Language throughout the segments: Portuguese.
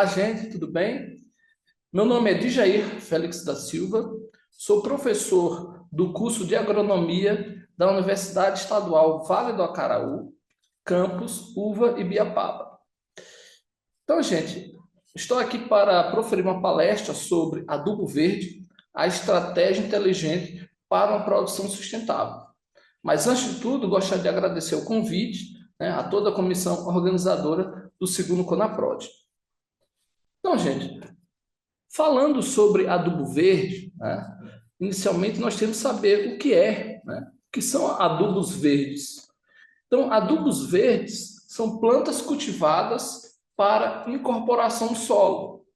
Olá, gente, tudo bem? Meu nome é Dijair Félix da Silva, sou professor do curso de Agronomia da Universidade Estadual Vale do Acaraú, campus Uva e Biapaba. Então, gente, estou aqui para proferir uma palestra sobre adubo verde, a estratégia inteligente para uma produção sustentável. Mas, antes de tudo, gostaria de agradecer o convite, a toda a comissão organizadora do segundo Conaprod. Então, gente, falando sobre adubo verde, inicialmente nós temos que saber o que é, o que são adubos verdes. Então, adubos verdes são plantas cultivadas para incorporação no solo.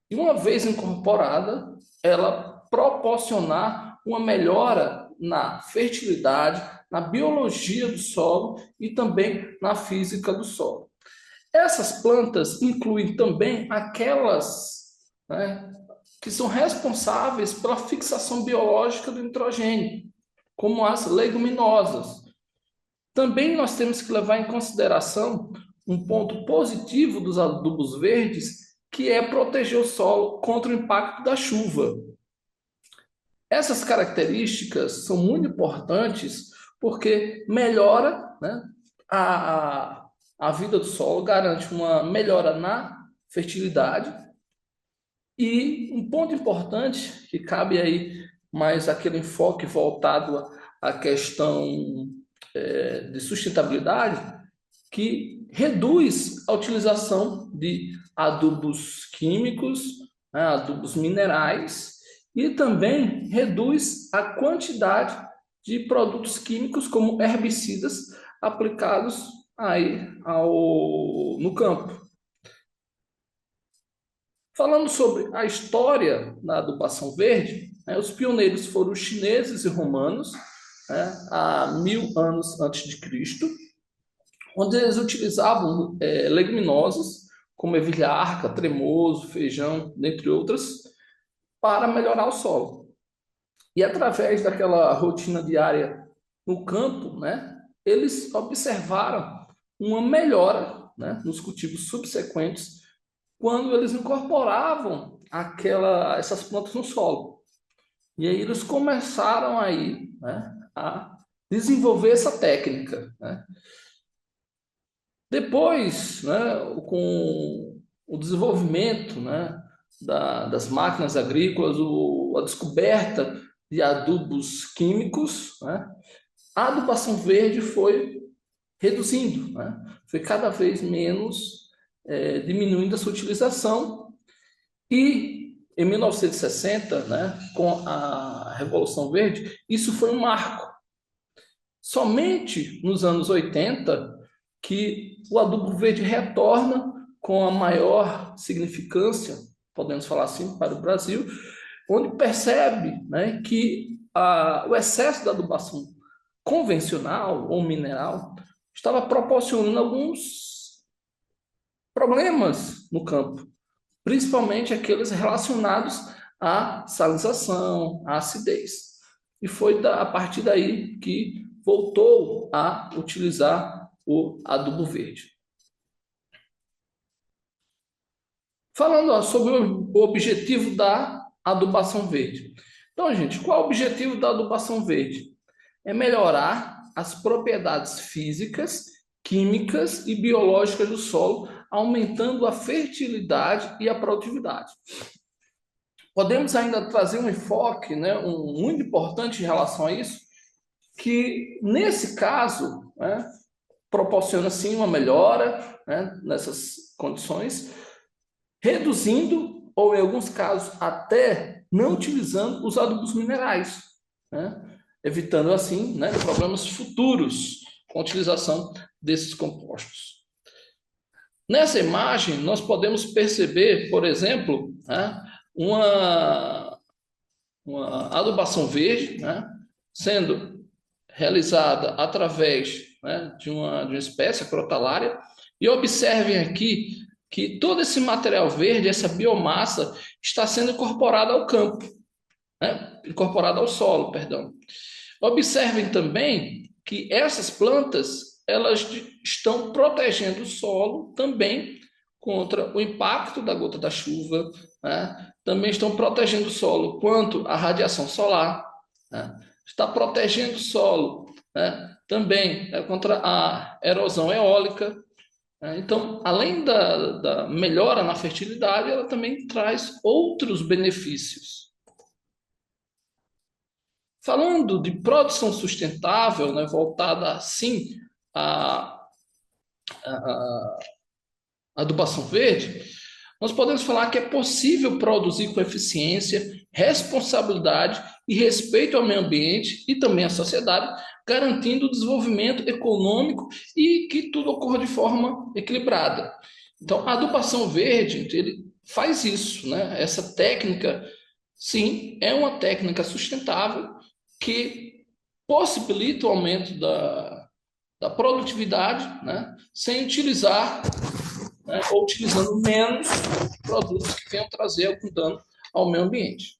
E uma vez incorporada, ela proporcionar uma melhora na fertilidade, na biologia do solo e também na física do solo. Essas plantas incluem também aquelas, que são responsáveis pela fixação biológica do nitrogênio, como as leguminosas. Também nós temos que levar em consideração um ponto positivo dos adubos verdes, que é proteger o solo contra o impacto da chuva. Essas características são muito importantes porque melhora, a vida do solo, garante uma melhora na fertilidade. E um ponto importante, que cabe aí mais aquele enfoque voltado à questão de sustentabilidade, que reduz a utilização de adubos químicos, adubos minerais, e também reduz a quantidade de produtos químicos como herbicidas aplicados aí no campo. Falando sobre a história da adubação verde, os pioneiros foram os chineses e romanos, há 1000 anos antes de Cristo, onde eles utilizavam leguminosas, como ervilha, tremoso, feijão, dentre outras, para melhorar o solo. E através daquela rotina diária no campo, eles observaram uma melhora, nos cultivos subsequentes, quando eles incorporavam essas plantas no solo. E aí eles começaram aí, a desenvolver essa técnica. Depois, com o desenvolvimento, das máquinas agrícolas, a descoberta de adubos químicos, a adubação verde foi reduzindo, foi cada vez menos diminuindo a sua utilização. E em 1960, com a Revolução Verde, isso foi um marco. Somente nos anos 80 que o adubo verde retorna com a maior significância, podemos falar assim, para o Brasil, onde percebe que o excesso da adubação convencional ou mineral estava proporcionando alguns problemas no campo, principalmente aqueles relacionados à salinização, à acidez. E foi a partir daí que voltou a utilizar o adubo verde. Falando sobre o objetivo da adubação verde. Então, gente, qual é o objetivo da adubação verde? É melhorar as propriedades físicas, químicas e biológicas do solo, aumentando a fertilidade e a produtividade. Podemos ainda trazer um enfoque, muito importante em relação a isso, que nesse caso, proporciona sim uma melhora nessas condições, reduzindo ou em alguns casos até não utilizando os adubos minerais, evitando assim problemas futuros com a utilização desses compostos. Nessa imagem nós podemos perceber, por exemplo, uma adubação verde, sendo realizada através de uma espécie, a crotalária, e observem aqui que todo esse material verde, essa biomassa, está sendo incorporada ao campo, incorporada ao solo, perdão. Observem também que essas plantas, elas estão protegendo o solo também contra o impacto da gota da chuva, né? Também estão protegendo o solo quanto à radiação solar, né? Está protegendo o solo, né? Também contra a erosão eólica, né? Então, além da melhora na fertilidade, ela também traz outros benefícios. Falando de produção sustentável, né, voltada assim à, à adubação verde, nós podemos falar que é possível produzir com eficiência, responsabilidade e respeito ao meio ambiente e também à sociedade, garantindo o desenvolvimento econômico e que tudo ocorra de forma equilibrada. Então, a adubação verde, ele faz isso, né? Essa técnica, sim, é uma técnica sustentável que possibilita o aumento da produtividade, né? Sem utilizar, né, ou utilizando menos produtos que venham trazer algum dano ao meio ambiente.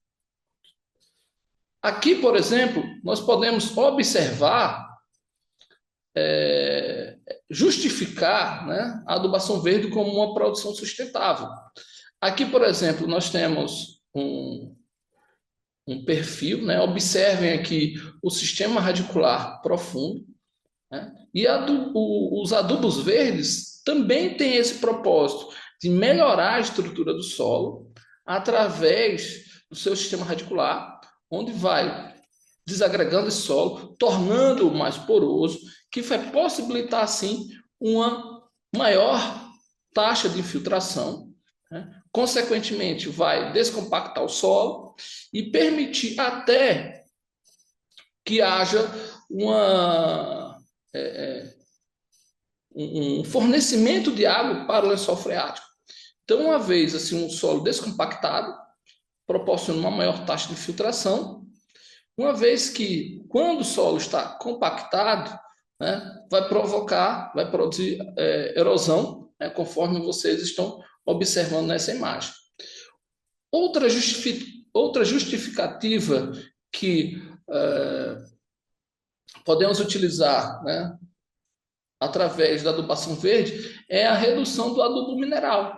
Aqui, por exemplo, nós podemos observar, justificar, né, a adubação verde como uma produção sustentável. Aqui, por exemplo, nós temos um perfil, né? Observem aqui o sistema radicular profundo, né? E os adubos verdes também têm esse propósito de melhorar a estrutura do solo através do seu sistema radicular, onde vai desagregando esse solo, tornando-o mais poroso, que vai possibilitar, assim, uma maior taxa de infiltração, né? Consequentemente, vai descompactar o solo e permitir até que haja uma, um fornecimento de água para o lençol freático. Então, uma vez assim, um solo descompactado, proporciona uma maior taxa de filtração, uma vez que, quando o solo está compactado, né, vai produzir erosão, né, conforme vocês estão observando nessa imagem. Outra justificativa que podemos utilizar, né, através da adubação verde é a redução do adubo mineral.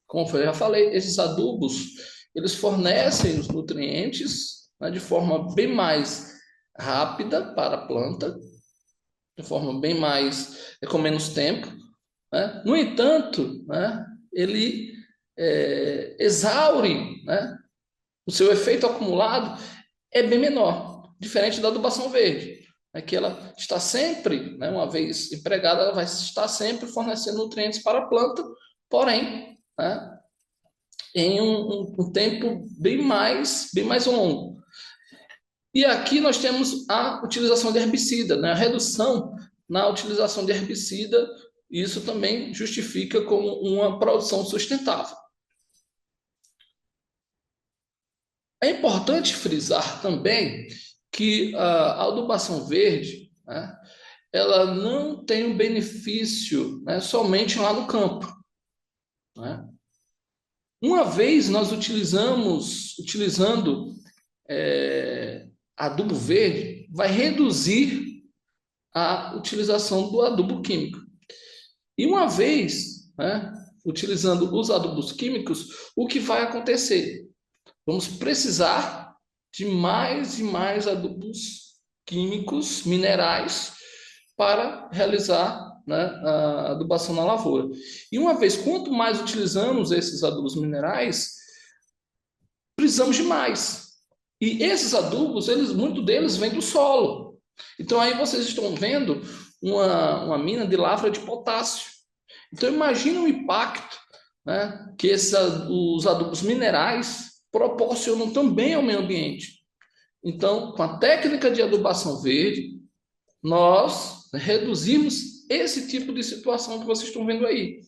Como eu já falei, esses adubos eles fornecem os nutrientes, né, de forma bem mais rápida para a planta, de forma bem mais com menos tempo, né? No entanto, né, ele exaure, né, o seu efeito acumulado é bem menor, diferente da adubação verde, né, que ela está sempre, né, uma vez empregada, ela vai estar sempre fornecendo nutrientes para a planta, porém, né, em um tempo bem mais longo. E aqui nós temos a utilização de herbicida, né, a redução na utilização de herbicida, e isso também justifica como uma produção sustentável. É importante frisar também que a adubação verde, né, ela não tem um benefício, né, somente lá no campo, né? Uma vez nós utilizando adubo verde, vai reduzir a utilização do adubo químico. E uma vez, né, utilizando os adubos químicos, o que vai acontecer? Vamos precisar de mais e mais adubos químicos, minerais, para realizar, né, a adubação na lavoura. E uma vez, quanto mais utilizamos esses adubos minerais, precisamos de mais. E esses adubos, muitos deles vêm do solo. Então aí vocês estão vendo uma mina de lavra de potássio. Então imagina o impacto, né, que os adubos minerais proporcionam também ao meio ambiente. Então, com a técnica de adubação verde, nós reduzimos esse tipo de situação que vocês estão vendo aí.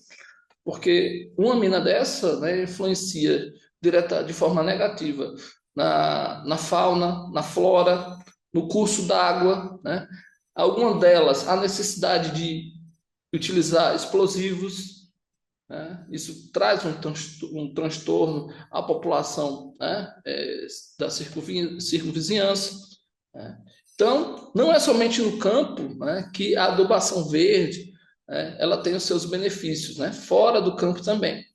Porque uma mina dessa, né, influencia de forma negativa na fauna, na flora, no curso d'água, né? Alguma delas, a necessidade de utilizar explosivos, né? Isso traz um transtorno à população, né, da circunvizinhança, né? Então, não é somente no campo, né, que a adubação verde ela tem os seus benefícios, né? Fora do campo também.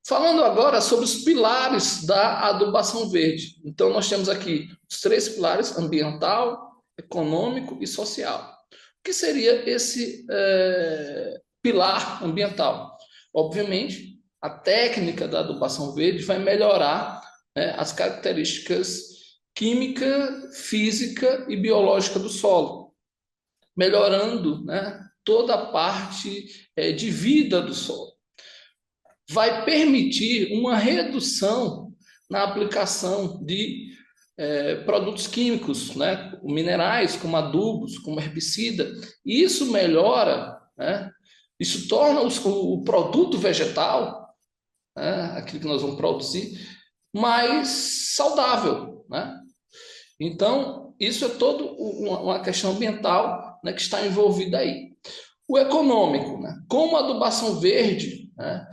Falando agora sobre os pilares da adubação verde. Então, nós temos aqui os 3 pilares: ambiental, econômico e social. O que seria esse pilar ambiental? Obviamente, a técnica da adubação verde vai melhorar, né, as características química, física e biológica do solo, melhorando, né, toda a parte de vida do solo. Vai permitir uma redução na aplicação de produtos químicos, né, minerais, como adubos, como herbicida. E isso melhora, né, isso torna o produto vegetal, né, aquilo que nós vamos produzir, mais saudável, né? Então, isso é toda uma questão ambiental, né, que está envolvida aí. O econômico, né? Como a adubação verde, né,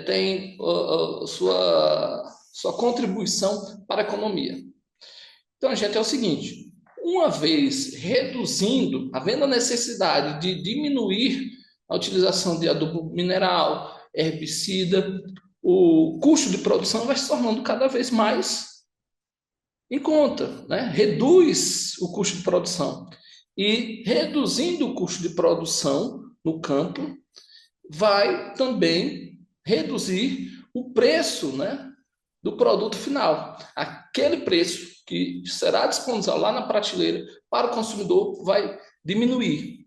tem sua contribuição para a economia. Então, gente, é o seguinte: uma vez reduzindo, havendo a necessidade de diminuir a utilização de adubo mineral, herbicida, o custo de produção vai se tornando cada vez mais em conta, né? Reduz o custo de produção. E reduzindo o custo de produção no campo, vai também reduzir o preço, né, do produto final. Aquele preço que será disponível lá na prateleira para o consumidor vai diminuir.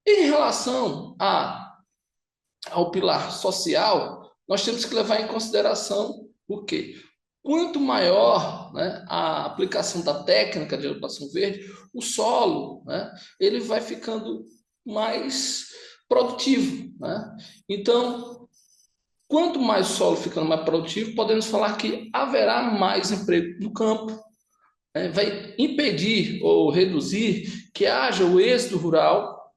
Em relação ao pilar social, nós temos que levar em consideração o quê? Quanto maior, né, a aplicação da técnica de adubação verde, o solo, né, ele vai ficando mais produtivo, né? Então, quanto mais o solo ficando mais produtivo, podemos falar que haverá mais emprego no campo, né? Vai impedir ou reduzir que haja o êxodo rural.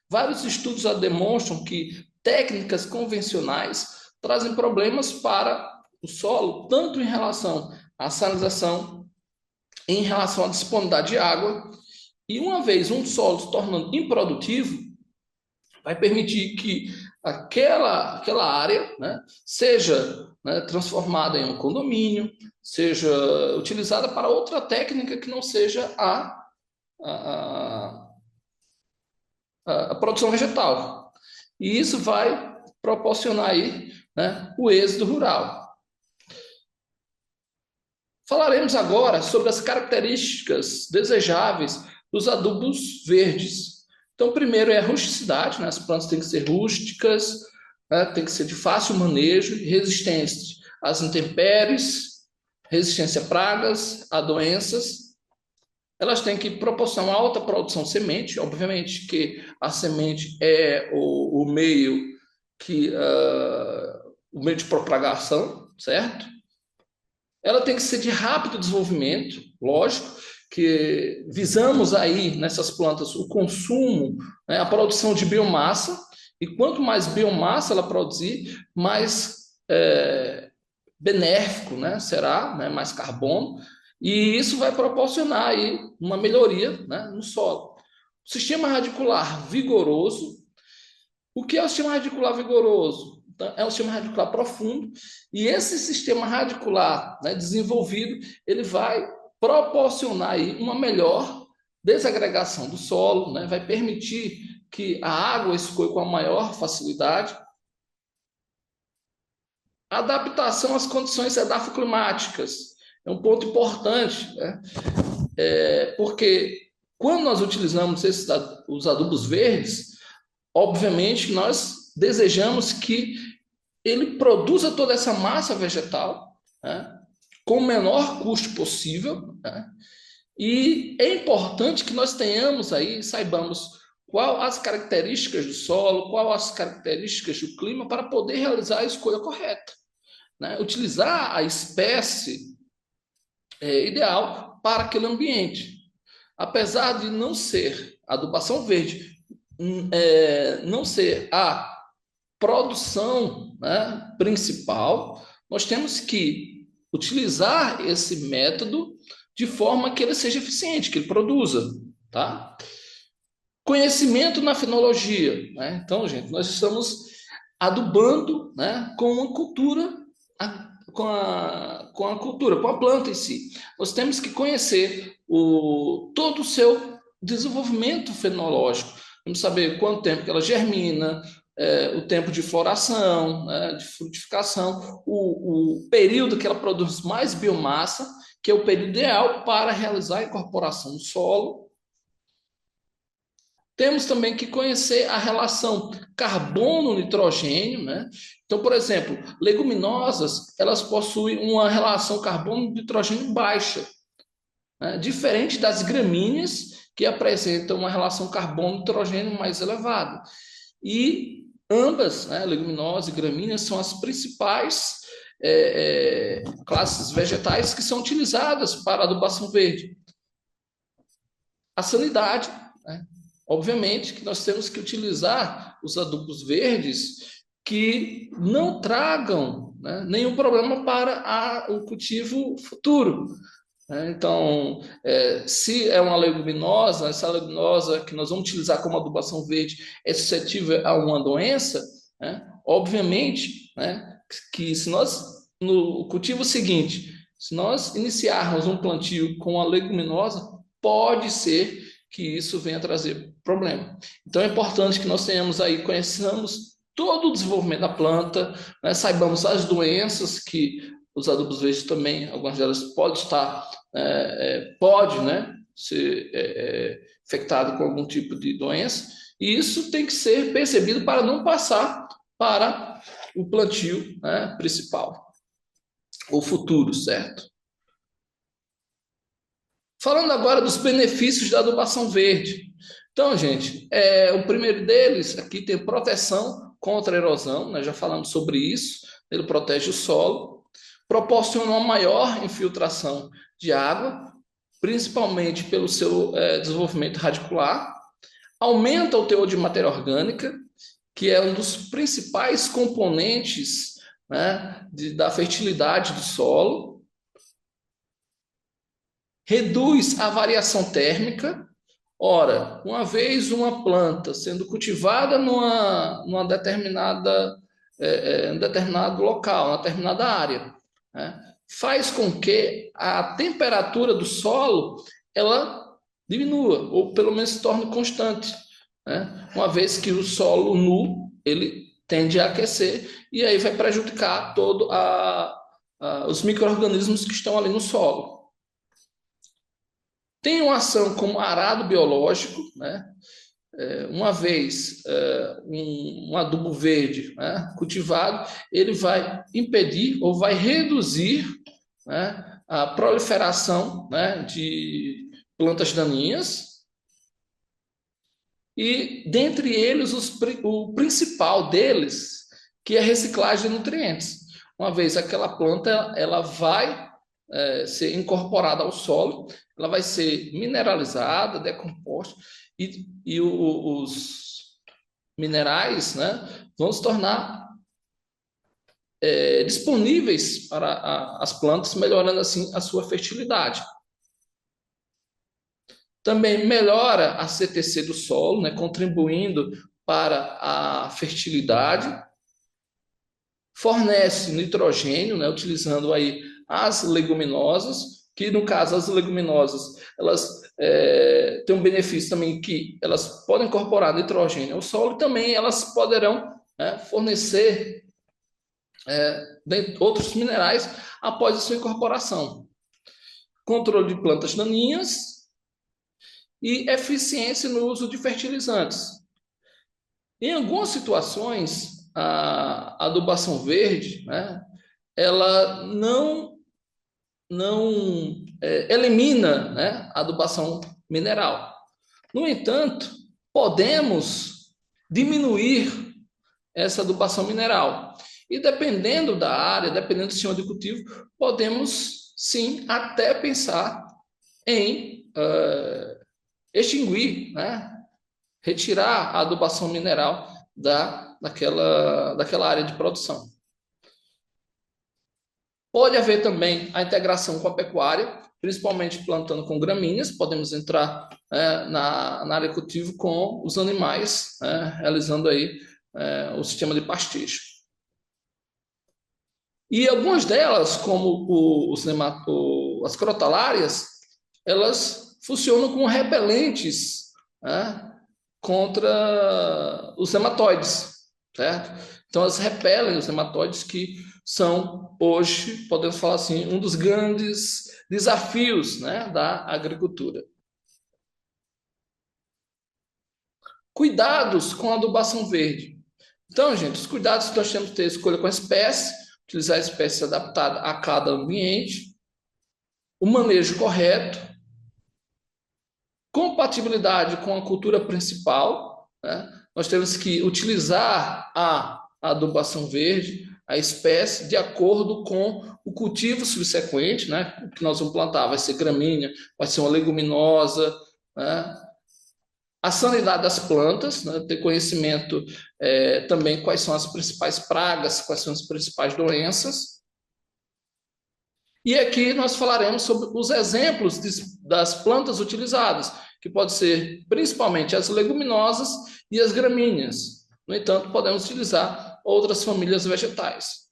Vários estudos já demonstram que técnicas convencionais trazem problemas para o solo, tanto em relação à salinização, em relação à disponibilidade de água. E uma vez um solo se tornando improdutivo, vai permitir que aquela área, né, seja, né, transformada em um condomínio, seja utilizada para outra técnica que não seja a, a produção vegetal. E isso vai proporcionar aí, né, o êxodo rural. Falaremos agora sobre as características desejáveis dos adubos verdes. Então, primeiro é a rusticidade, né? As plantas têm que ser rústicas, né? Tem que ser de fácil manejo e resistentes às intempéries, resistência a pragas, a doenças. Elas têm que proporcionar alta produção de semente, obviamente que a semente é o meio o meio de propagação, certo? Ela tem que ser de rápido desenvolvimento, lógico, que visamos aí nessas plantas o consumo, né, a produção de biomassa, e quanto mais biomassa ela produzir, mais benéfico, né, será, né, mais carbono, e isso vai proporcionar aí uma melhoria, né, no solo. O sistema radicular vigoroso. O que é o sistema radicular vigoroso? Então, é um sistema radicular profundo, e esse sistema radicular, né, desenvolvido, ele vai proporcionar aí uma melhor desagregação do solo, né, vai permitir que a água escoe com a maior facilidade. Adaptação às condições edafoclimáticas é um ponto importante, né? Porque quando nós utilizamos os adubos verdes, obviamente nós desejamos que ele produza toda essa massa vegetal, né, com o menor custo possível, né, e é importante que nós tenhamos aí, saibamos quais as características do solo, quais as características do clima para poder realizar a escolha correta, né, utilizar a espécie ideal para aquele ambiente. Apesar de não ser a adubação verde, não ser a produção, né, principal, nós temos que utilizar esse método de forma que ele seja eficiente, que ele produza, tá? Conhecimento na fenologia, né? Então, gente, nós estamos adubando, né, com uma cultura, com a cultura, com a planta em si. Nós temos que conhecer todo o seu desenvolvimento fenológico. Vamos saber quanto tempo que ela germina, o tempo de floração, né, de frutificação, o período que ela produz mais biomassa, que é o período ideal para realizar a incorporação no solo. Temos também que conhecer a relação carbono-nitrogênio, né? Então, por exemplo, leguminosas, elas possuem uma relação carbono-nitrogênio baixa, né? Diferente das gramíneas, que apresentam uma relação carbono-nitrogênio mais elevada. E ambas, né, leguminosas e gramíneas, são as principais classes vegetais que são utilizadas para adubação verde. A sanidade, né? Obviamente que nós temos que utilizar os adubos verdes que não tragam, né, nenhum problema para o cultivo futuro. Né? Então, se é uma leguminosa, essa leguminosa que nós vamos utilizar como adubação verde é suscetível a uma doença, né? Obviamente, né, que se nós, no cultivo seguinte, se nós iniciarmos um plantio com a leguminosa, pode ser que isso venha trazer problema. Então é importante que nós tenhamos aí, conheçamos todo o desenvolvimento da planta, né, saibamos as doenças que os adubos verdes também, algumas delas podem estar, pode, né, ser infectado com algum tipo de doença, e isso tem que ser percebido para não passar para o plantio, né, principal, ou futuro, certo? Falando agora dos benefícios da adubação verde. Então, gente, o primeiro deles aqui tem proteção contra a erosão, nós já falamos sobre isso, ele protege o solo, proporciona uma maior infiltração de água, principalmente pelo seu desenvolvimento radicular, aumenta o teor de matéria orgânica, que é um dos principais componentes, né, da fertilidade do solo, reduz a variação térmica. Ora, uma vez uma planta sendo cultivada numa determinada, um determinado local, uma determinada área, né, faz com que a temperatura do solo ela diminua, ou pelo menos se torne constante, né? Uma vez que o solo nu ele tende a aquecer e aí vai prejudicar todo os micro-organismos que estão ali no solo. Tem uma ação como arado biológico, né? Uma vez um adubo verde, né, cultivado, ele vai impedir ou vai reduzir, né, a proliferação, né, de plantas daninhas e, dentre eles, o principal deles, que é a reciclagem de nutrientes. Uma vez aquela planta ela vai ser incorporada ao solo, ela vai ser mineralizada, decomposta, e os minerais, né, vão se tornar disponíveis para as plantas, melhorando assim a sua fertilidade. Também melhora a CTC do solo, né, contribuindo para a fertilidade, fornece nitrogênio, né, utilizando aí as leguminosas, que no caso as leguminosas elas têm um benefício também que elas podem incorporar nitrogênio ao solo e também elas poderão, né, fornecer outros minerais após a sua incorporação. Controle de plantas daninhas e eficiência no uso de fertilizantes. Em algumas situações, a adubação verde, né, ela não elimina, né, a adubação mineral. No entanto, podemos diminuir essa adubação mineral. E dependendo da área, dependendo do sistema de cultivo, podemos sim até pensar em extinguir, né, retirar a adubação mineral daquela área de produção. Pode haver também a integração com a pecuária, principalmente plantando com gramíneas, podemos entrar na área cultivo com os animais, realizando aí o sistema de pastejo. E algumas delas, como as crotalárias, elas funcionam como repelentes, né, contra os nematóides, certo? Então, elas repelem os nematóides que são, hoje, podemos falar assim, um dos grandes desafios, né, da agricultura. Cuidados com a adubação verde. Então, gente, os cuidados que nós temos que ter: escolha com a espécie, utilizar a espécie adaptada a cada ambiente, o manejo correto, compatibilidade com a cultura principal, né? Nós temos que utilizar a adubação verde, a espécie, de acordo com o cultivo subsequente, né? O que nós vamos plantar vai ser gramínea, vai ser uma leguminosa, né? A sanidade das plantas, né? Ter conhecimento também quais são as principais pragas, quais são as principais doenças. E aqui nós falaremos sobre os exemplos das plantas utilizadas, que pode ser principalmente as leguminosas e as gramíneas. No entanto, podemos utilizar outras famílias vegetais.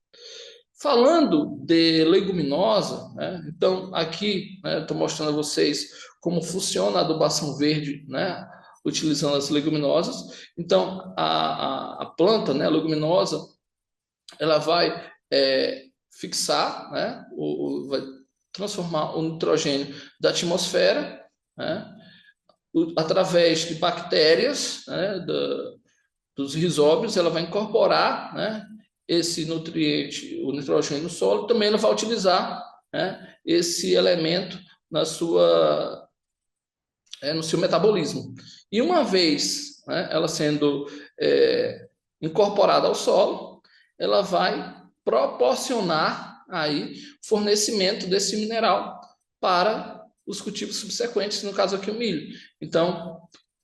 Falando de leguminosa, né, então aqui estou mostrando a vocês como funciona a adubação verde, né, utilizando as leguminosas. Então, a planta, né, a leguminosa, ela vai fixar, né, vai transformar o nitrogênio da atmosfera, né, através de bactérias, né, dos rizóbios. Ela vai incorporar, né, esse nutriente, o nitrogênio no solo. Também ela vai utilizar, né, esse elemento no seu metabolismo. E uma vez, né, ela sendo incorporada ao solo, ela vai proporcionar aí fornecimento desse mineral para os cultivos subsequentes, no caso aqui o milho. Então,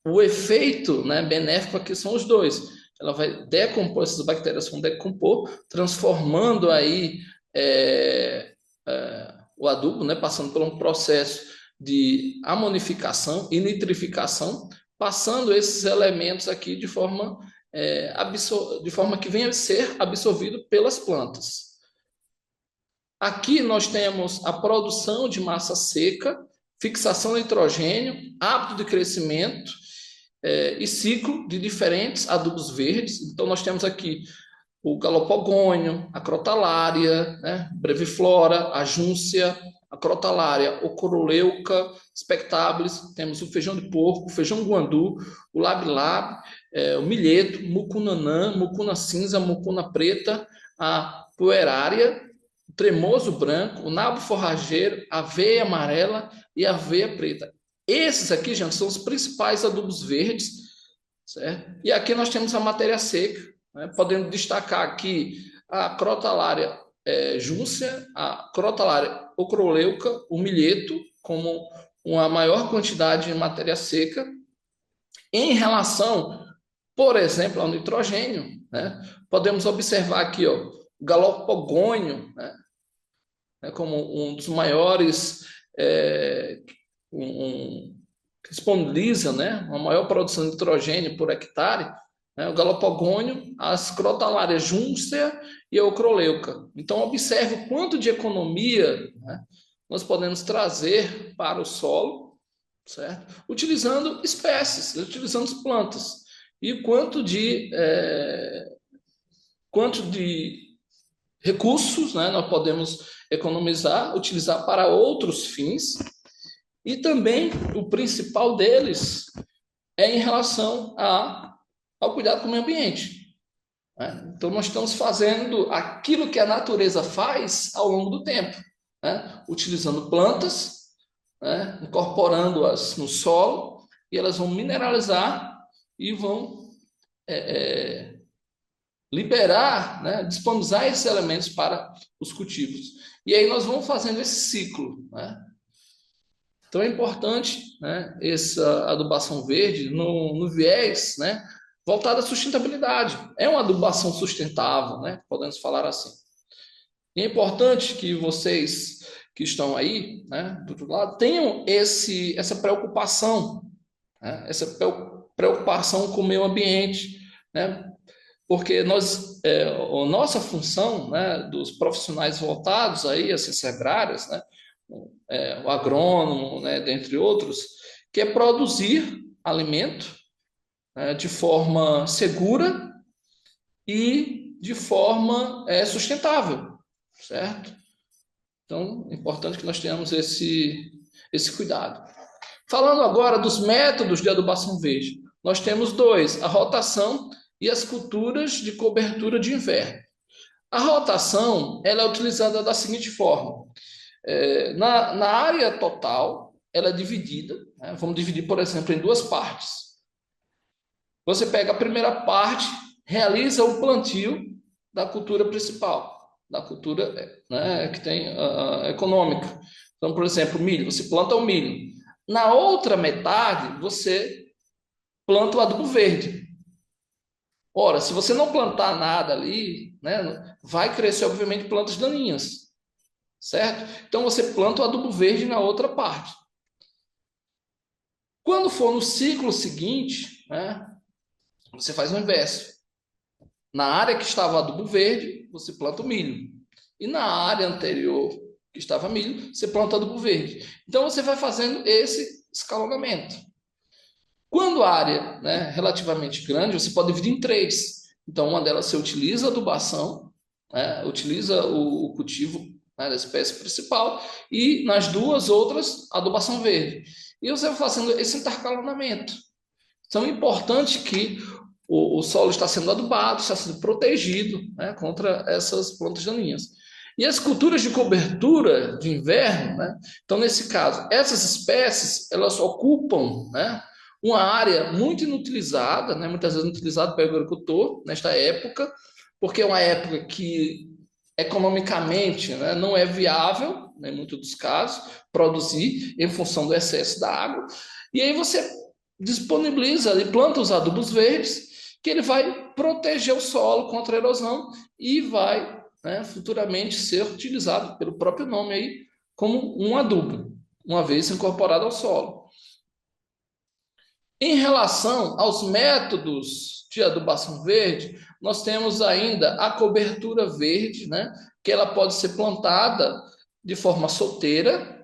o efeito, né, benéfico aqui são os dois. Ela vai decompor, essas bactérias vão decompor, transformando aí o adubo, né, passando por um processo de amonificação e nitrificação, passando esses elementos aqui de forma que venha a ser absorvido pelas plantas. Aqui nós temos a produção de massa seca, fixação de nitrogênio, hábito de crescimento e ciclo de diferentes adubos verdes. Então, nós temos aqui o galopogônio, a crotalária, né, breviflora, a júncia, a crotalária, ocoroleuca, spectabilis, temos o feijão de porco, o feijão guandu, o labilab, o milheto, mucunanã, mucuna cinza, mucuna preta, a puerária, o tremoso branco, o nabo forrageiro, a aveia amarela e a aveia preta. Esses aqui, gente, são os principais adubos verdes, certo? E aqui nós temos a matéria seca, né? Podendo destacar aqui a crotalária júncia, a crotalária ocroleuca, o milheto, como uma maior quantidade de matéria seca, em relação, por exemplo, ao nitrogênio, né? Podemos observar aqui, ó, o galopogônio, né, como um dos maiores, que disponibiliza, né, uma maior produção de nitrogênio por hectare, né, o galopogônio, as crotalárias júncia e a ocroleuca. Então, observe o quanto de economia, né, nós podemos trazer para o solo, certo? Utilizando espécies, utilizando plantas. E quanto de recursos, né, nós podemos economizar, utilizar para outros fins. E também o principal deles é em relação ao cuidado com o meio ambiente, né? Então, nós estamos fazendo aquilo que a natureza faz ao longo do tempo, né? Utilizando plantas, né? Incorporando-as no solo, e elas vão mineralizar e vão liberar, né? Disponibilizar esses elementos para os cultivos. E aí nós vamos fazendo esse ciclo, né? Então é importante, né, essa adubação verde no viés, né, voltada à sustentabilidade. É uma adubação sustentável, né, podemos falar assim. E é importante que vocês que estão aí, né, do outro lado, tenham essa preocupação, né, essa preocupação com o meio ambiente, né, porque a nossa função, né, dos profissionais voltados aí a ciências agrárias, né, o agrônomo, né, dentre outros, que é produzir alimento, né, de forma segura e de forma sustentável, certo? Então, é importante que nós tenhamos esse cuidado. Falando agora dos métodos de adubação verde, nós temos dois: a rotação e as culturas de cobertura de inverno. A rotação ela é utilizada da seguinte forma: na área total, ela é dividida, né? Vamos dividir, por exemplo, em duas partes. Você pega a primeira parte, realiza o plantio da cultura principal, da cultura, né, que tem econômica. Então, por exemplo, milho, você planta o milho. Na outra metade, você planta o adubo verde. Ora, se você não plantar nada ali, né, vai crescer, obviamente, plantas daninhas, certo? Então, você planta o adubo verde na outra parte. Quando for no ciclo seguinte, né, você faz o inverso. Na área que estava adubo verde, você planta o milho. E na área anterior, que estava milho, você planta adubo verde. Então, você vai fazendo esse escalonamento. Quando a área, né, relativamente grande, você pode dividir em três. Então, uma delas você utiliza a adubação, né, utiliza o cultivo, né, da espécie principal, e nas duas outras, adubação verde. E você vai fazendo esse intercalonamento. Então, é importante que o solo está sendo adubado, está sendo protegido, né, contra essas plantas daninhas. E as culturas de cobertura de inverno, né, então, nesse caso, essas espécies, elas ocupam, né, uma área muito inutilizada, né, muitas vezes inutilizada pelo agricultor nesta época, porque é uma época que economicamente, né, não é viável, né, em muitos dos casos, produzir em função do excesso da água. E aí você disponibiliza e planta os adubos verdes, que ele vai proteger o solo contra a erosão e vai, né, futuramente ser utilizado pelo próprio nome aí como um adubo, uma vez incorporado ao solo. Em relação aos métodos de adubação verde, nós temos ainda a cobertura verde, né, que ela pode ser plantada de forma solteira,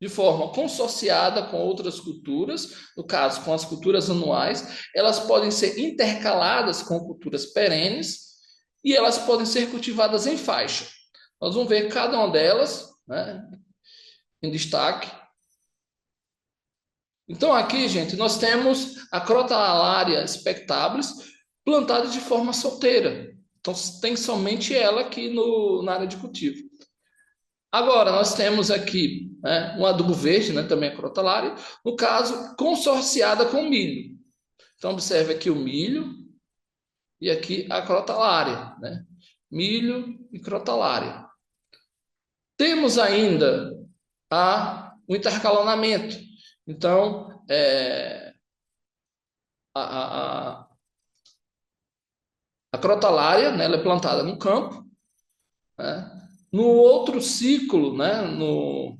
de forma consorciada com outras culturas, no caso, com as culturas anuais, elas podem ser intercaladas com culturas perenes e elas podem ser cultivadas em faixa. Nós vamos ver cada uma delas, né, em destaque. Então, aqui, gente, nós temos a Crotalaria spectabilis plantada de forma solteira. Então, tem somente ela aqui na área de cultivo. Agora, nós temos aqui, né, um adubo verde, né, também a Crotalaria, no caso, consorciada com milho. Então, observe aqui o milho e aqui a Crotalaria, né? Milho e Crotalaria. Temos ainda o intercalonamento. Então, a Crotalaria, né, ela é plantada no campo, né? No outro ciclo, né, no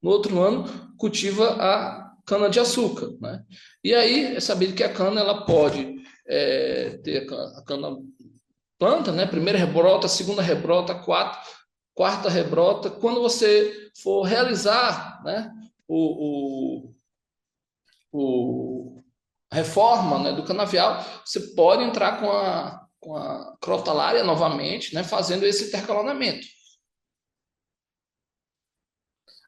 outro ano, cultiva a cana-de-açúcar, né? E aí é sabido que a cana ela pode ter a cana planta, né? Primeira rebrota, segunda rebrota, quarta rebrota. Quando você for realizar, né, o reforma, né, do canavial, você pode entrar com a Crotalaria novamente, né, fazendo esse intercalonamento.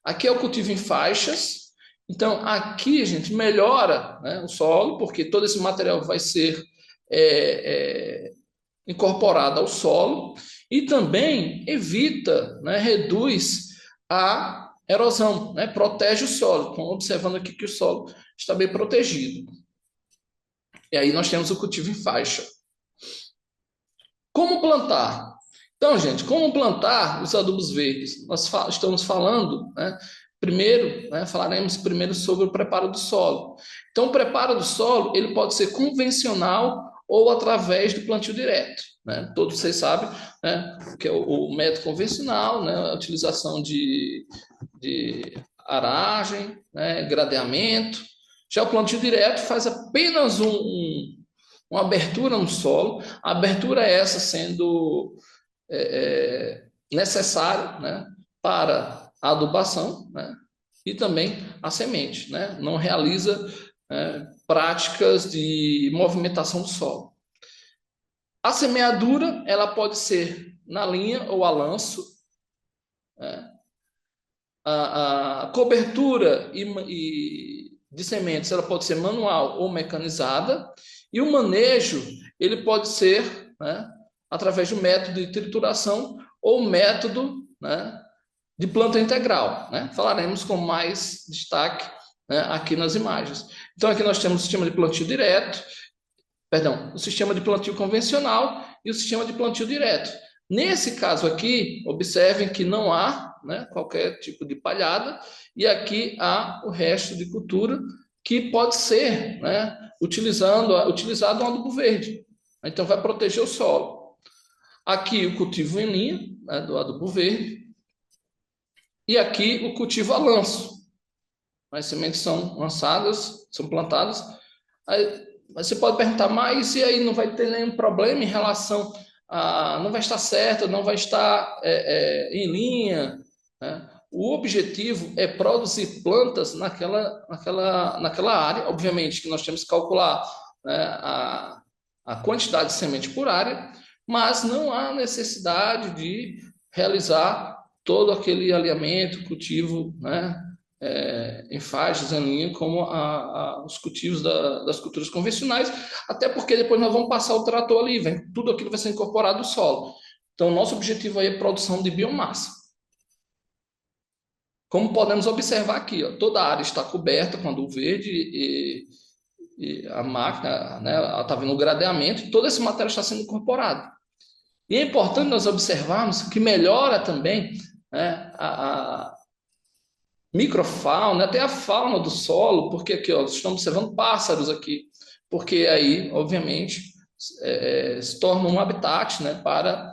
Aqui é o cultivo em faixas. Então, aqui, gente, melhora, né, o solo, porque todo esse material vai ser incorporado ao solo e também evita, né, reduz a erosão, né, protege o solo. Então, observando aqui que o solo está bem protegido. E aí nós temos o cultivo em faixa. Como plantar? Então, gente, como plantar os adubos verdes? Nós estamos falando, né, primeiro, né, falaremos primeiro sobre o preparo do solo. Então, o preparo do solo ele pode ser convencional ou através do plantio direto. né? Todos vocês sabem, né, que é o método convencional, né, a utilização de aragem, né, gradeamento. Já o plantio direto faz apenas uma abertura no solo. A abertura é essa sendo necessária, né, para a adubação, né, e também a semente, né? Não realiza práticas de movimentação do solo. A semeadura ela pode ser na linha ou a lanço, né? A cobertura de sementes ela pode ser manual ou mecanizada, e o manejo ele pode ser, né, através do método de trituração ou método, né, de planta integral, né? Falaremos com mais destaque, né, aqui nas imagens. Então aqui nós temos o sistema de plantio direto, perdão, o sistema de plantio convencional e o sistema de plantio direto. Nesse caso aqui, observem que não há, né, qualquer tipo de palhada, e aqui há o resto de cultura que pode ser, né, utilizado um adubo verde. Então vai proteger o solo. Aqui o cultivo em linha, né, do adubo verde, e aqui o cultivo a lanço. As sementes são lançadas, são plantadas. Aí você pode perguntar, mas e aí não vai ter nenhum problema em relação a não vai estar certo, não vai estar em linha, né? O objetivo é produzir plantas naquela área. Obviamente que nós temos que calcular, né, a quantidade de semente por área, mas não há necessidade de realizar todo aquele alinhamento, cultivo, né, em faixas, em linha, como os cultivos das culturas convencionais, até porque depois nós vamos passar o trator ali, tudo aquilo vai ser incorporado no solo. Então, nosso objetivo aí é produção de biomassa. Como podemos observar aqui, ó, toda a área está coberta com adubo verde e a máquina, né, ela está vendo o gradeamento e todo esse material está sendo incorporado. E é importante nós observarmos que melhora também, né, a microfauna, até a fauna do solo, porque aqui, ó, estamos observando pássaros aqui, porque aí, obviamente, se torna um habitat, né, para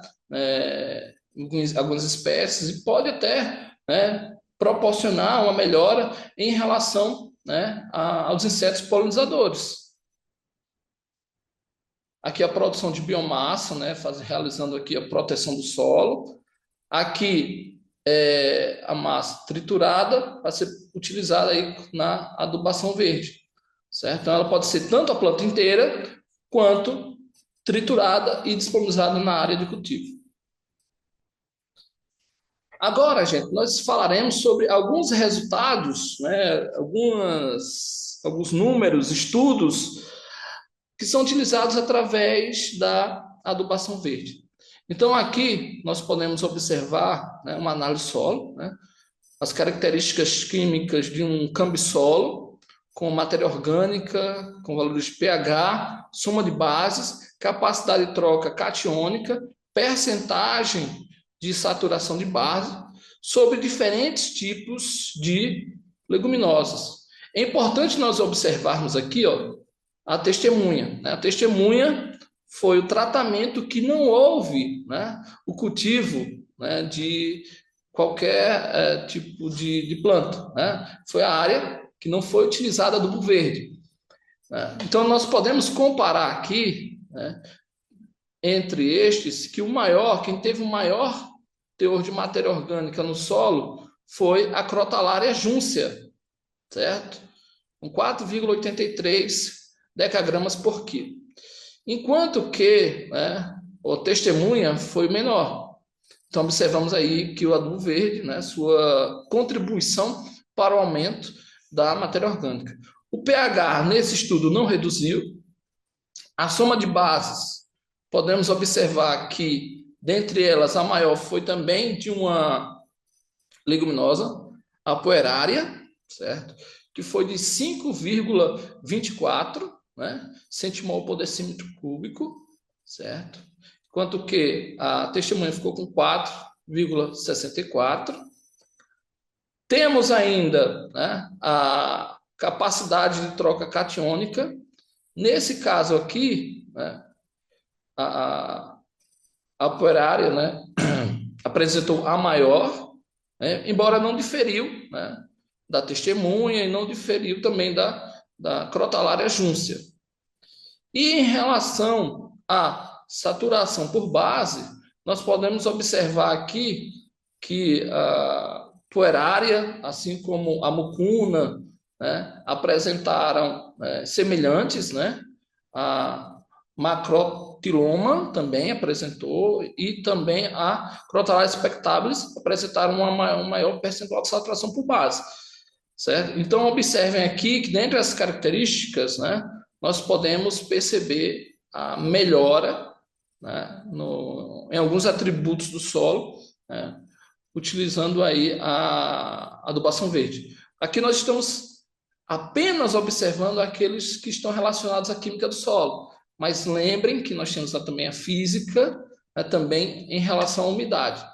algumas espécies e pode até, né, proporcionar uma melhora em relação, né, aos insetos polinizadores. Aqui a produção de biomassa, né, realizando aqui a proteção do solo. Aqui a massa triturada para ser utilizada aí na adubação verde, certo? Então ela pode ser tanto a planta inteira quanto triturada e disponibilizada na área de cultivo. Agora, gente, nós falaremos sobre alguns resultados, né, alguns números, estudos que são utilizados através da adubação verde. Então, aqui nós podemos observar, né, uma análise solo, né, as características químicas de um cambisolo, com matéria orgânica, com valores de pH, soma de bases, capacidade de troca catiônica, percentagem de saturação de base, sobre diferentes tipos de leguminosas. É importante nós observarmos aqui, ó, a testemunha, né? A testemunha foi o tratamento que não houve, né, o cultivo, né, de qualquer tipo de planta, né? Foi a área que não foi utilizada adubo verde, né? Então nós podemos comparar aqui, né, entre estes que quem teve o maior teor de matéria orgânica no solo foi a Crotalaria juncea, certo? Com 4,83 decagramas por quilo. Enquanto que, né, o testemunha foi menor. Então, observamos aí que o adubo verde, né, sua contribuição para o aumento da matéria orgânica. O pH nesse estudo não reduziu. A soma de bases, podemos observar que, dentre elas, a maior foi também de uma leguminosa, a poerária, certo? Que foi de 5,24, né, centimol por decímetro cúbico, certo? Enquanto que a testemunha ficou com 4,64. Temos ainda, né, a capacidade de troca catiônica. Nesse caso aqui, né, a Operária, né, apresentou a maior, né, embora não diferiu, né, da Testemunha e não diferiu também da Crotalária Júncia. E em relação à saturação por base, nós podemos observar aqui que a Puerária, assim como a Mucuna, né, apresentaram semelhantes, né? A Macrotiloma também apresentou e também a Crotalária spectabilis apresentaram um maior percentual de saturação por base, certo? Então observem aqui que dentre as características, né, nós podemos perceber a melhora, né, em alguns atributos do solo, né, utilizando aí a adubação verde. Aqui nós estamos apenas observando aqueles que estão relacionados à química do solo, mas lembrem que nós temos também a física, né, também em relação à umidade.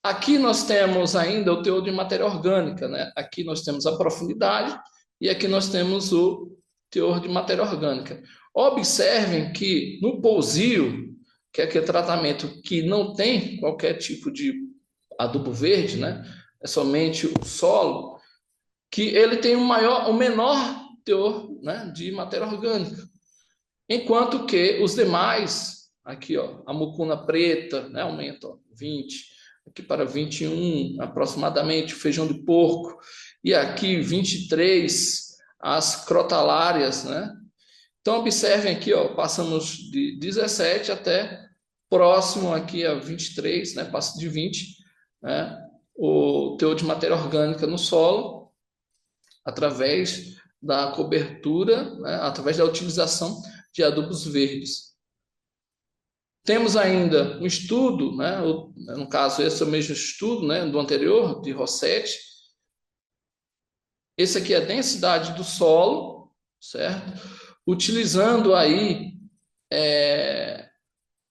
Aqui nós temos ainda o teor de matéria orgânica, né? Aqui nós temos a profundidade e aqui nós temos o teor de matéria orgânica. Observem que no pousio, que é aquele tratamento que não tem qualquer tipo de adubo verde, né? É somente o solo, que ele tem o menor teor, né, de matéria orgânica. Enquanto que os demais, aqui, ó, a mucuna preta, né, aumenta, ó, 20, aqui para 21 aproximadamente, o feijão de porco, e aqui 23 as crotalárias, né? Então observem aqui, ó, passamos de 17 até próximo aqui a 23, né, passa de 20, né, o teor de matéria orgânica no solo, através da cobertura, né, através da utilização de adubos verdes. Temos ainda um estudo, né, no caso esse é o mesmo estudo, né, do anterior, de Rossetti. Esse aqui é a densidade do solo, certo? Utilizando aí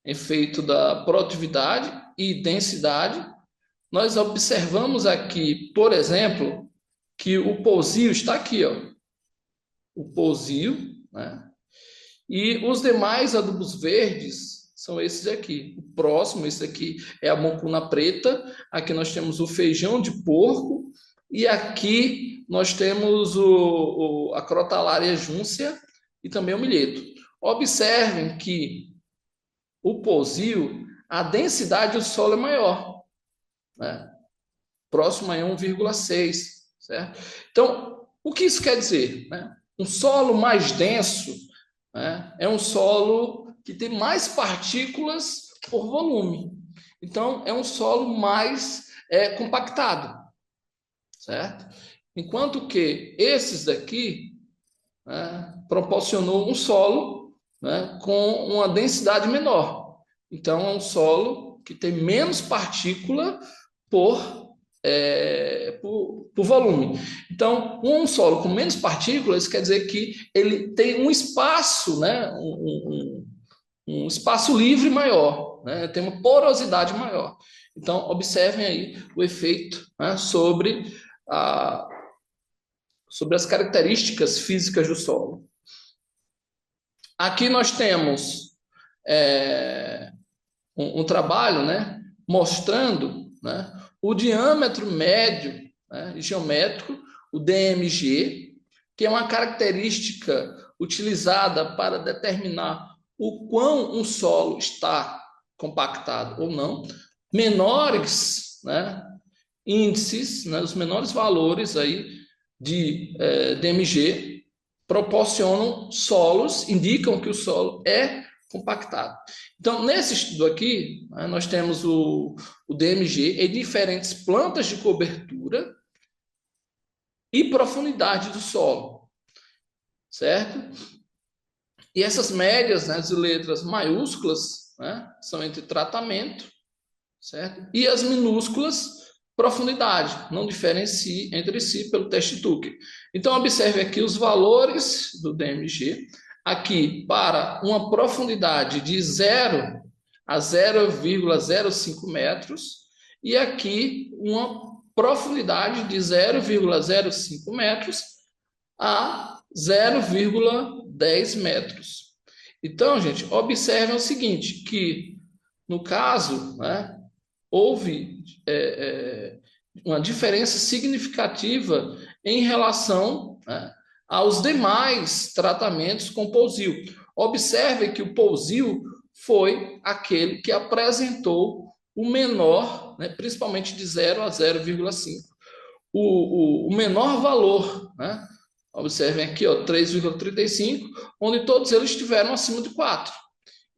efeito da produtividade e densidade. Nós observamos aqui, por exemplo, que o pousio está aqui, ó, o pousio, né? E os demais adubos verdes são esses aqui. O próximo, esse aqui é a mucuna preta. Aqui nós temos o feijão de porco. E aqui nós temos a crotalária júncia e também o milheto. Observem que o pousio, a densidade do solo é maior, né? Próximo a 1,6, certo? Então, o que isso quer dizer, né? Um solo mais denso, né, é um solo que tem mais partículas por volume. Então, é um solo mais compactado, certo? Enquanto que esses daqui, né, proporcionou um solo, né, com uma densidade menor. Então, é um solo que tem menos partícula por volume. Então, um solo com menos partículas quer dizer que ele tem um espaço, né, um espaço livre maior, né, tem uma porosidade maior. Então, observem aí o efeito, né, sobre as características físicas do solo. Aqui nós temos um trabalho, né, mostrando, né, o diâmetro médio, né, geométrico, o DMG, que é uma característica utilizada para determinar o quão um solo está compactado ou não. Menores, né, índices, né, os menores valores aí de DMG proporcionam solos, indicam que o solo é compactado. Então, nesse estudo aqui, né, nós temos o DMG em diferentes plantas de cobertura e profundidade do solo, certo? E essas médias, né, de letras maiúsculas, né, são entre tratamento, certo? E as minúsculas, profundidade, não diferencie entre si pelo teste Tucker. Então, observe aqui os valores do DMG, aqui para uma profundidade de 0 a 0,05 metros, e aqui uma profundidade de 0,05 metros a 0,10 metros. Então, gente, observem o seguinte, que no caso, né, houve uma diferença significativa em relação, né, aos demais tratamentos com Pouzil. Observe que o Pouzil foi aquele que apresentou o menor, né, principalmente de 0 a 0,5, o menor valor, né? Observem aqui, ó, 3,35, onde todos eles estiveram acima de 4.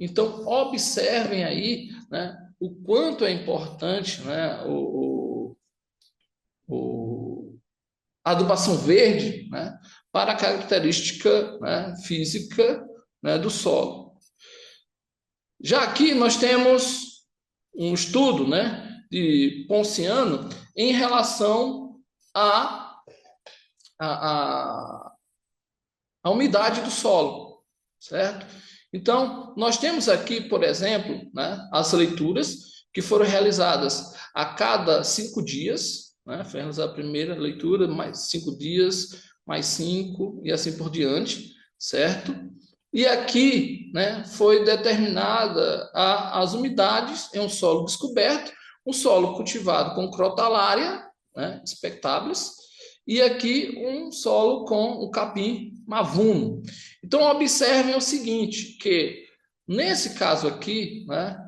Então, observem aí, né, o quanto é importante, né, a adubação verde, né, para a característica, né, física, né, do solo. Já aqui nós temos um estudo, né, de Ponciano em relação à umidade do solo, certo? Então, nós temos aqui, por exemplo, né, as leituras que foram realizadas a cada 5 dias, né? Foi realizada a primeira leitura, mais 5 dias, mais 5 e assim por diante, certo? E aqui, né, foi determinada as umidades em um solo descoberto, um solo cultivado com crotalária, né, expectáveis, e aqui um solo com o capim mavuno. Então, observem o seguinte, que nesse caso aqui, né,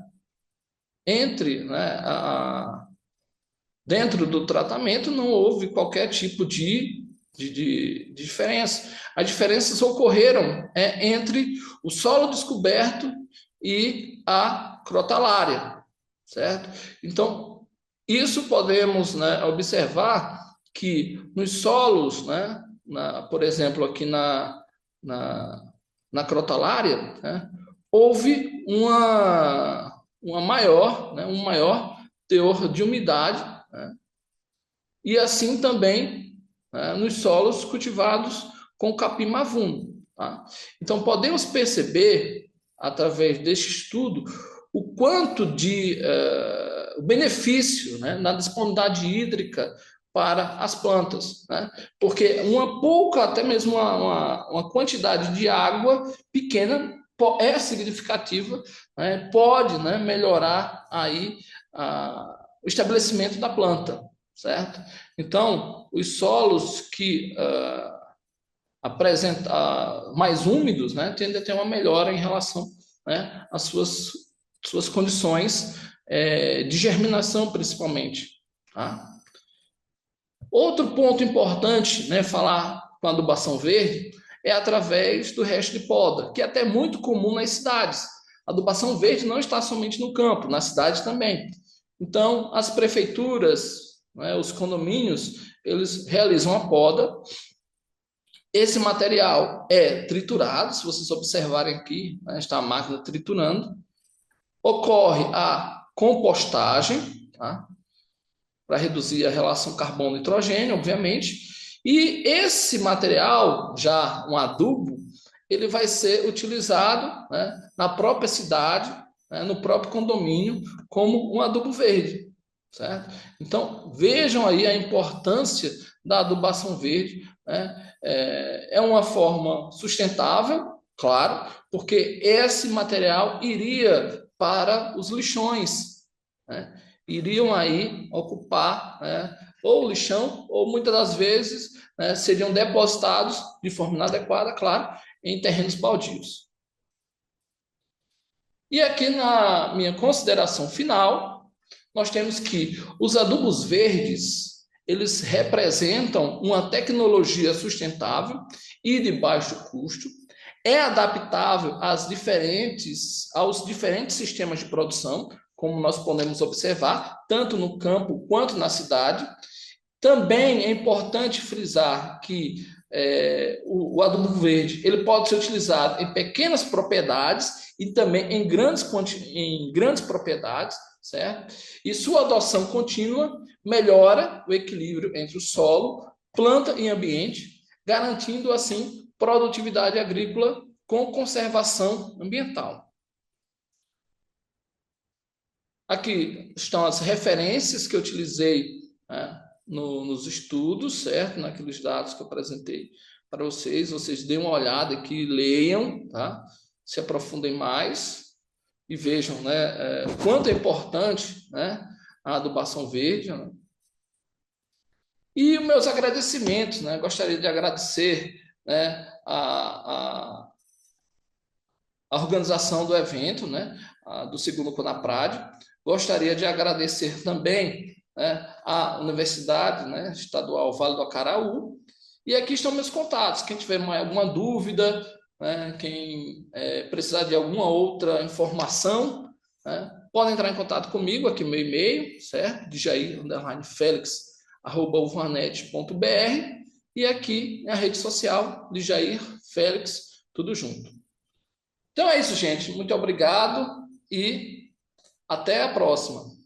dentro do tratamento não houve qualquer tipo de diferença. As diferenças ocorreram entre o solo descoberto e a crotalária, certo? Então, isso podemos, né, observar que nos solos, né, por exemplo, aqui na crotalária, né, houve uma maior, né, um maior teor de umidade, né, e assim também, né, nos solos cultivados com capim-mavuno. Tá? Então, podemos perceber, através deste estudo, o quanto de benefício, né, na disponibilidade hídrica para as plantas, né? Porque uma pouca, até mesmo uma quantidade de água pequena é significativa, né? Pode, né, melhorar aí o estabelecimento da planta, certo? Então, os solos que apresentam mais úmidos, né, tendem a ter uma melhora em relação, né, às suas condições de germinação, principalmente. Tá? Outro ponto importante, né, falar com adubação verde é através do resto de poda, que é até muito comum nas cidades. A adubação verde não está somente no campo, na cidade também. Então, as prefeituras, né, os condomínios, eles realizam a poda. Esse material é triturado, se vocês observarem aqui, né, está a máquina triturando. Ocorre a compostagem, tá? Para reduzir a relação carbono-nitrogênio, obviamente. E esse material, já um adubo, ele vai ser utilizado, né, na própria cidade, né, no próprio condomínio, como um adubo verde, certo? Então, vejam aí a importância da adubação verde, né? É uma forma sustentável, claro, porque esse material iria para os lixões, né? Iriam aí ocupar, né, ou o lixão, ou muitas das vezes, né, seriam depositados de forma inadequada, claro, em terrenos baldios. E aqui na minha consideração final, nós temos que os adubos verdes, eles representam uma tecnologia sustentável e de baixo custo, é adaptável aos diferentes sistemas de produção, como nós podemos observar, tanto no campo quanto na cidade. Também é importante frisar que o adubo verde ele pode ser utilizado em pequenas propriedades e também em grandes propriedades, certo? E sua adoção contínua melhora o equilíbrio entre o solo, planta e ambiente, garantindo assim produtividade agrícola com conservação ambiental. Aqui estão as referências que eu utilizei, né, nos estudos, certo? Naqueles dados que eu apresentei para vocês. Vocês deem uma olhada aqui, leiam, tá? se aprofundem mais e vejam, né, o quanto é importante, né, a adubação verde, né? E os meus agradecimentos, né? Gostaria de agradecer, né, a organização do evento, né, do segundo Conaprade. Gostaria de agradecer também, né, a Universidade, né, Estadual Vale do Acaraú. E aqui estão meus contatos. Quem tiver alguma dúvida, né, quem precisar de alguma outra informação, né, pode entrar em contato comigo aqui no meu e-mail, certo? De jair_felix@uvanet.br, e aqui na rede social de Jair Félix, tudo junto. Então é isso, gente. Muito obrigado e até a próxima.